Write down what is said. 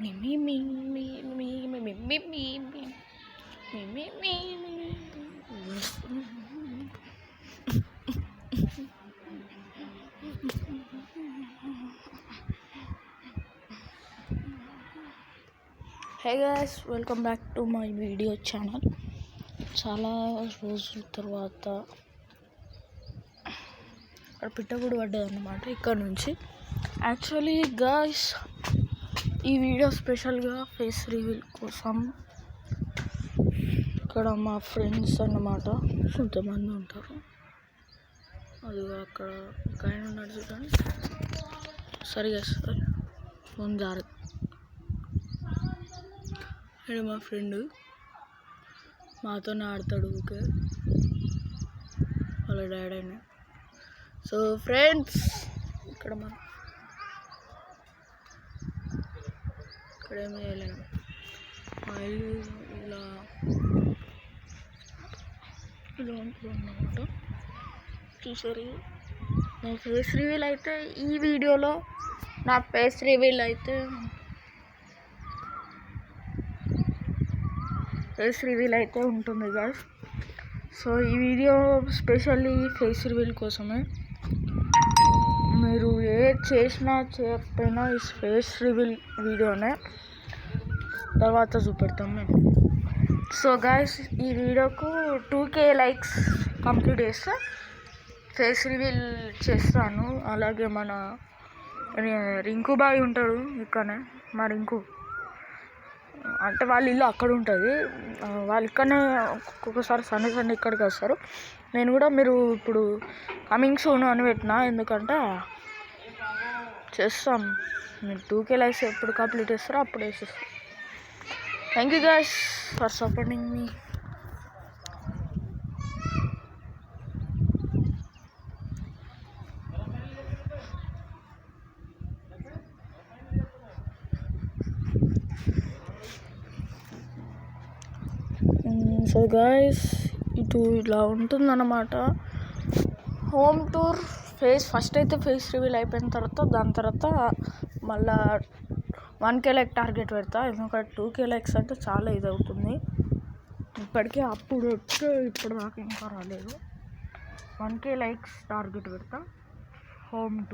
Hey guys, welcome back to my video channel. చాలా రోజుల తర్వాత అక్కడ పిట్టగుడు పడ్డది అన్నమాట ఇక్కడ నుంచి. యాక్చువల్లీ గాయ్స్, ఈ వీడియో స్పెషల్గా ఫేస్ రివీల్ కోసం. ఇక్కడ మా ఫ్రెండ్స్ అన్నమాట కొంతమంది ఉంటారు. అది అక్కడ ఒక ఆయన ఉన్నాడు చూడండి, సరిగా ఫోన్ జాగ్రత్త. ఆయన మా ఫ్రెండ్, మాతోనే ఆడతాడు ఊకే, వాళ్ళ డాడీ అయినా. సో ఫ్రెండ్స్, ఇక్కడ ఏమి చేయలేను. మా ఇల్లు ఇలా ఉంటుందన్నమాట. చూసారు నా ఫేస్ రివీల్ అయితే, ఈ వీడియోలో నా ఫేస్ రివీల్ అయితే ఉంటుంది గాయ్స్. సో ఈ వీడియో స్పెషల్లీ ఫేస్ రివీల్ కోసమే. మీరు ఏ చేసినా చేయకపోయినా ఈ ఫేస్ రివీల్ వీడియోనే తర్వాత చూపెడతాం మేము. సో గాయ్స్, ఈ వీడియోకు 2K లైక్స్ కంప్లీట్ చేస్తే ఫేస్ రివీల్ చేస్తాను. అలాగే మన రింకు బాయ్ ఉంటాడు ఇక్కడనే, మా రింకు అంటే వాళ్ళ ఇల్లు అక్కడ ఉంటుంది. వాళ్ళు ఇక్కడనే ఒక్కొక్కసారి సండే ఇక్కడికి వస్తారు. నేను కూడా మీరు ఇప్పుడు కమింగ్ సూన్ అని పెట్టినా, ఎందుకంటే చేస్తాం. మీరు 2K లైక్స్ ఎప్పుడు కంప్లీట్ చేస్తారో అప్పుడు వేసేస్తాం. Thank you guys for supporting me. So guys, ఇటు ఇలా ఉంటుందన్నమాట హోమ్ టూర్. ఫస్ట్ అయితే ఫేస్ రివీల్ అయిపోయిన తర్వాత, దాని తర్వాత మళ్ళా 1K లైక్ టార్గెట్ పెడతా. ఎందుకంటే 2K లైక్స్ అంటే చాలా ఇది అవుతుంది. ఇప్పటికే అప్పుడు వచ్చే ఇప్పుడు దాకా ఇంకా రాలేదు. 1K లైక్స్ టార్గెట్ పెడతా హోమ్ టూర్.